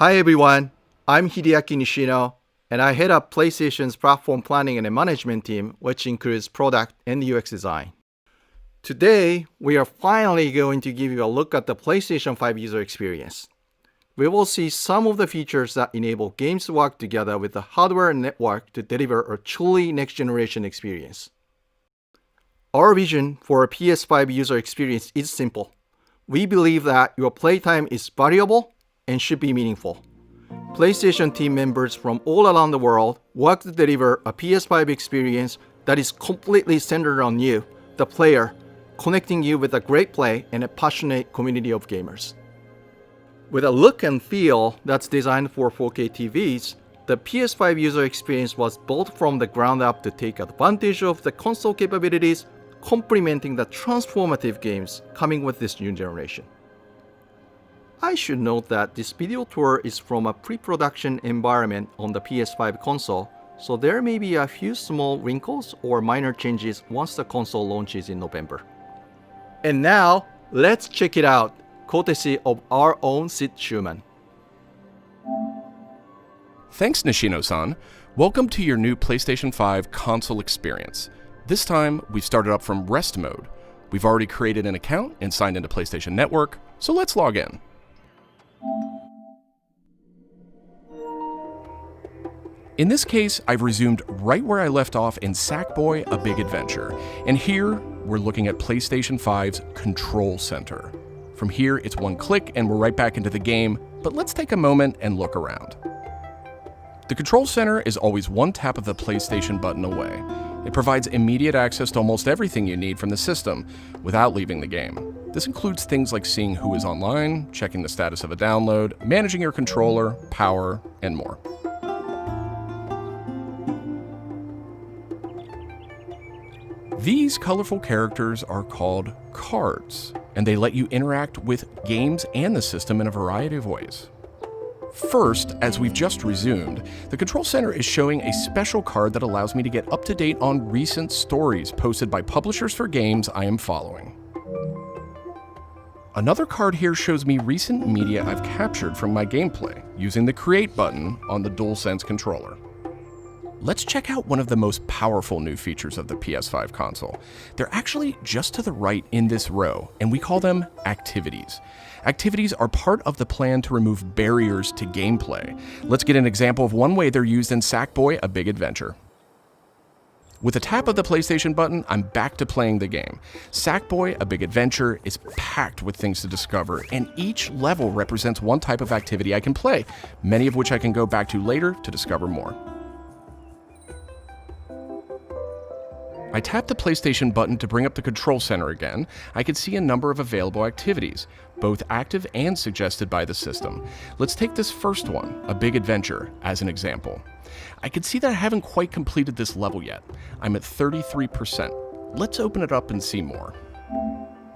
Hi everyone, I'm Hideaki Nishino, and I head up PlayStation's platform planning and management team, which includes product and UX design. Today, we are finally going to give you a look at the PlayStation 5 user experience. We will see some of the features that enable games to work together with the hardware and network to deliver a truly next-generation experience. Our vision for a PS5 user experience is simple. We believe that your playtime is valuable and should be meaningful. PlayStation team members from all around the world work to deliver a PS5 experience that is completely centered on you, the player, connecting you with a great play and a passionate community of gamers. With a look and feel that's designed for 4K TVs, the PS5 user experience was built from the ground up to take advantage of the console capabilities, complementing the transformative games coming with this new generation. I should note that this video tour is from a pre-production environment on the PS5 console, so there may be a few small wrinkles or minor changes once the console launches in November. And now, let's check it out, courtesy of our own Sid Schumann. Thanks, Nishino-san. Welcome to your new PlayStation 5 console experience. This time, we've started up from rest mode. We've already created an account and signed into PlayStation Network, so let's log in. In this case, I've resumed right where I left off in Sackboy: A Big Adventure, and here we're looking at PlayStation 5's Control Center. From here, it's one click and we're right back into the game, but let's take a moment and look around. The Control Center is always one tap of the PlayStation button away. It provides immediate access to almost everything you need from the system without leaving the game. This includes things like seeing who is online, checking the status of a download, managing your controller, power, and more. These colorful characters are called cards, and they let you interact with games and the system in a variety of ways. First, as we've just resumed, the Control Center is showing a special card that allows me to get up to date on recent stories posted by publishers for games I am following. Another card here shows me recent media I've captured from my gameplay using the Create button on the DualSense controller. Let's check out one of the most powerful new features of the PS5 console. They're actually just to the right in this row, and we call them activities. Activities are part of the plan to remove barriers to gameplay. Let's get an example of one way they're used in Sackboy: A Big Adventure. With a tap of the PlayStation button, I'm back to playing the game. Sackboy: A Big Adventure is packed with things to discover, and each level represents one type of activity I can play, many of which I can go back to later to discover more. I tap the PlayStation button to bring up the Control Center again. I can see a number of available activities, both active and suggested by the system. Let's take this first one, A Big Adventure, as an example. I can see that I haven't quite completed this level yet. I'm at 33%. Let's open it up and see more.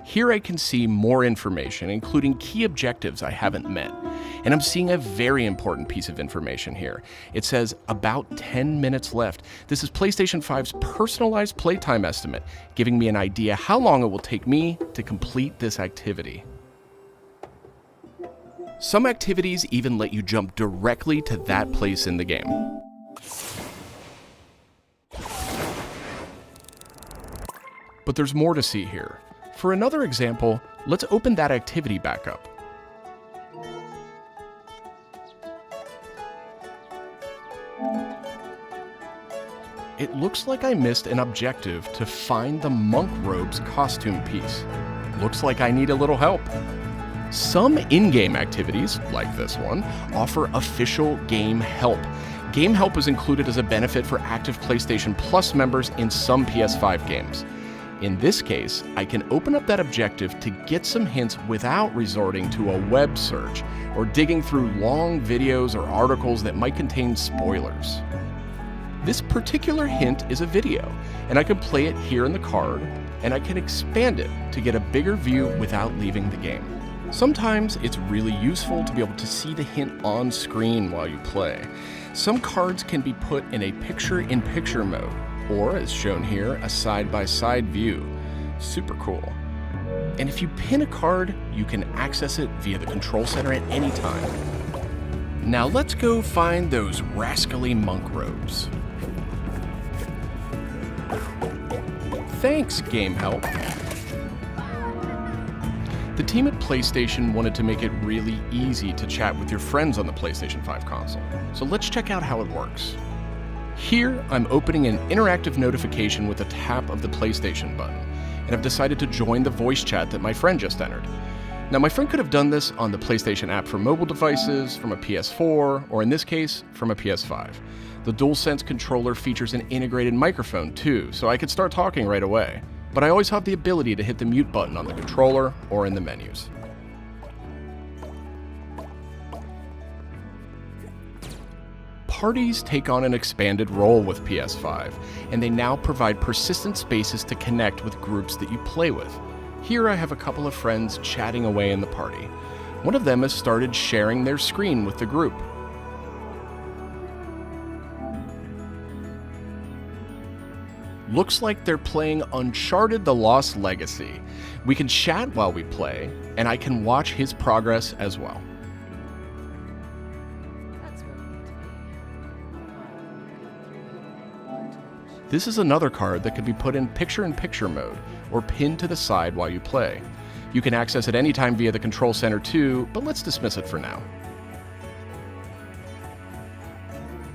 Here I can see more information, including key objectives I haven't met. And I'm seeing a very important piece of information here. It says about 10 minutes left. This is PlayStation 5's personalized playtime estimate, giving me an idea how long it will take me to complete this activity. Some activities even let you jump directly to that place in the game. But there's more to see here. For another example, let's open that activity back up. It looks like I missed an objective to find the monk robe's costume piece. Looks like I need a little help. Some in-game activities, like this one, offer official game help. Game help is included as a benefit for active PlayStation Plus members in some PS5 games. In this case, I can open up that objective to get some hints without resorting to a web search or digging through long videos or articles that might contain spoilers. This particular hint is a video, and I can play it here in the card, and I can expand it to get a bigger view without leaving the game. Sometimes it's really useful to be able to see the hint on screen while you play. Some cards can be put in a picture-in-picture mode, or as shown here, a side-by-side view. Super cool. And if you pin a card, you can access it via the Control Center at any time. Now let's go find those rascally monk robes. Thanks, Game Help. The team at PlayStation wanted to make it really easy to chat with your friends on the PlayStation 5 console, so let's check out how it works. Here, I'm opening an interactive notification with a tap of the PlayStation button, and I've decided to join the voice chat that my friend just entered. Now, my friend could have done this on the PlayStation app for mobile devices, from a PS4, or in this case, from a PS5. The DualSense controller features an integrated microphone too, so I could start talking right away. But I always have the ability to hit the mute button on the controller or in the menus. Parties take on an expanded role with PS5, and they now provide persistent spaces to connect with groups that you play with. Here I have a couple of friends chatting away in the party. One of them has started sharing their screen with the group. Looks like they're playing Uncharted: The Lost Legacy. We can chat while we play, and I can watch his progress as well. This is another card that could be put in picture-in-picture mode, or pinned to the side while you play. You can access it anytime via the Control Center too, but let's dismiss it for now.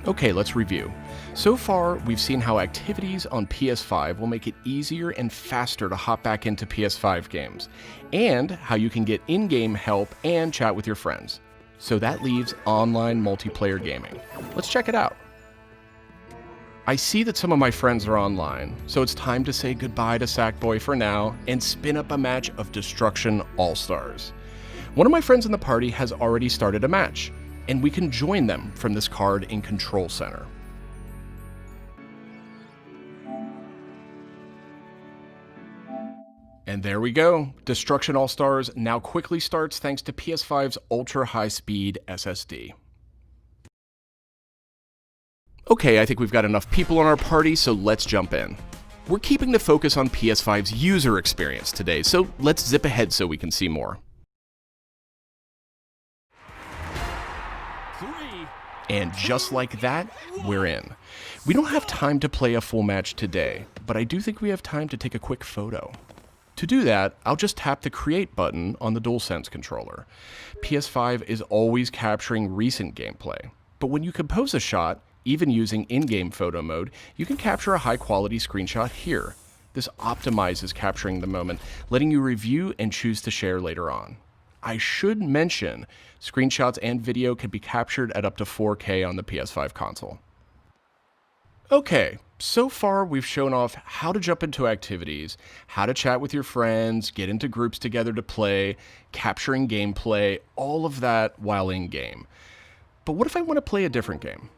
Okay, let's review. So far, we've seen how activities on PS5 will make it easier and faster to hop back into PS5 games, and how you can get in-game help and chat with your friends. So that leaves online multiplayer gaming. Let's check it out. I see that some of my friends are online, so it's time to say goodbye to Sackboy for now and spin up a match of Destruction All-Stars. One of my friends in the party has already started a match, and we can join them from this card in Control Center. And there we go. Destruction All-Stars now quickly starts thanks to PS5's ultra-high-speed SSD. Okay, I think we've got enough people on our party, so let's jump in. We're keeping the focus on PS5's user experience today, so let's zip ahead so we can see more. And just like that, we're in. We don't have time to play a full match today, but I do think we have time to take a quick photo. To do that, I'll just tap the Create button on the DualSense controller. PS5 is always capturing recent gameplay, but when you compose a shot, even using in-game photo mode, you can capture a high-quality screenshot here. This optimizes capturing the moment, letting you review and choose to share later on. I should mention, screenshots and video can be captured at up to 4K on the PS5 console. Okay, so far we've shown off how to jump into activities, how to chat with your friends, get into groups together to play, capturing gameplay, all of that while in-game. But what if I want to play a different game?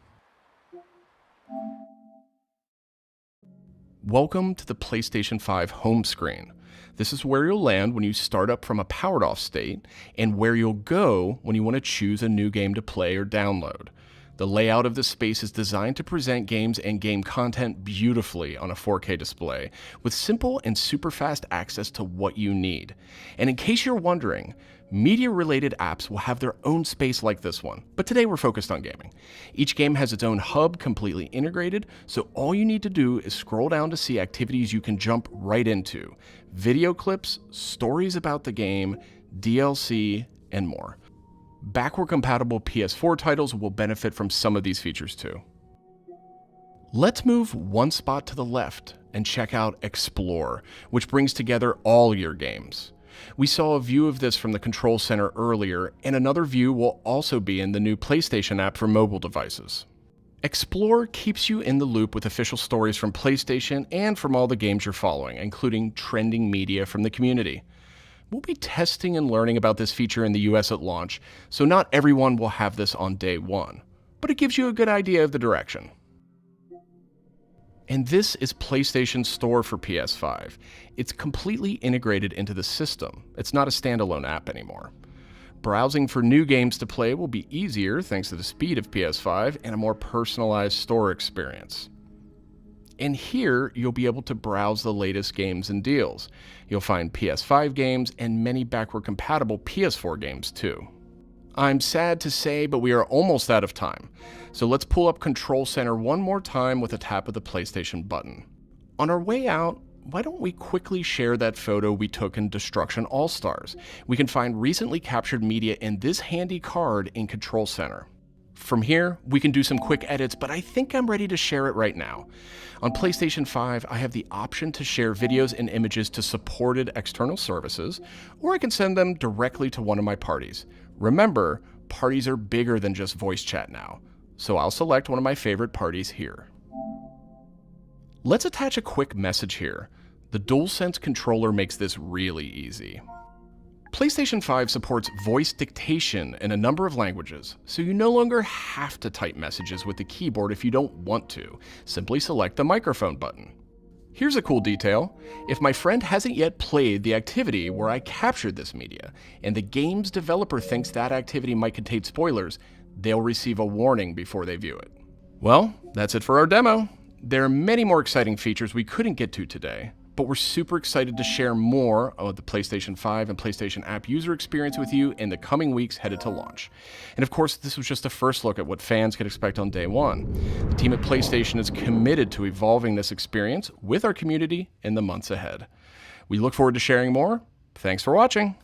Welcome to the PlayStation 5 home screen. This is where you'll land when you start up from a powered off state, and where you'll go when you want to choose a new game to play or download. The layout of this space is designed to present games and game content beautifully on a 4K display, with simple and super fast access to what you need. And in case you're wondering, media-related apps will have their own space like this one, but today we're focused on gaming. Each game has its own hub completely integrated, so all you need to do is scroll down to see activities you can jump right into. Video clips, stories about the game, DLC, and more. Backward-compatible PS4 titles will benefit from some of these features too. Let's move one spot to the left and check out Explore, which brings together all your games. We saw a view of this from the Control Center earlier, and another view will also be in the new PlayStation app for mobile devices. Explore keeps you in the loop with official stories from PlayStation and from all the games you're following, including trending media from the community. We'll be testing and learning about this feature in the US at launch, so not everyone will have this on day one, but it gives you a good idea of the direction. And this is PlayStation Store for PS5. It's completely integrated into the system. It's not a standalone app anymore. Browsing for new games to play will be easier thanks to the speed of PS5 and a more personalized store experience. And here, you'll be able to browse the latest games and deals. You'll find PS5 games and many backward-compatible PS4 games too. I'm sad to say, but we are almost out of time. So let's pull up Control Center one more time with a tap of the PlayStation button. On our way out, why don't we quickly share that photo we took in Destruction All-Stars? We can find recently captured media in this handy card in Control Center. From here, we can do some quick edits, but I think I'm ready to share it right now. On PlayStation 5, I have the option to share videos and images to supported external services, or I can send them directly to one of my parties. Remember, parties are bigger than just voice chat now, so I'll select one of my favorite parties here. Let's attach a quick message here. The DualSense controller makes this really easy. PlayStation 5 supports voice dictation in a number of languages, so you no longer have to type messages with the keyboard if you don't want to. Simply select the microphone button. Here's a cool detail. If my friend hasn't yet played the activity where I captured this media, and the game's developer thinks that activity might contain spoilers, they'll receive a warning before they view it. Well, that's it for our demo. There are many more exciting features we couldn't get to today, but we're super excited to share more of the PlayStation 5 and PlayStation app user experience with you in the coming weeks headed to launch. And of course, this was just a first look at what fans could expect on day one. The team at PlayStation is committed to evolving this experience with our community in the months ahead. We look forward to sharing more. Thanks for watching.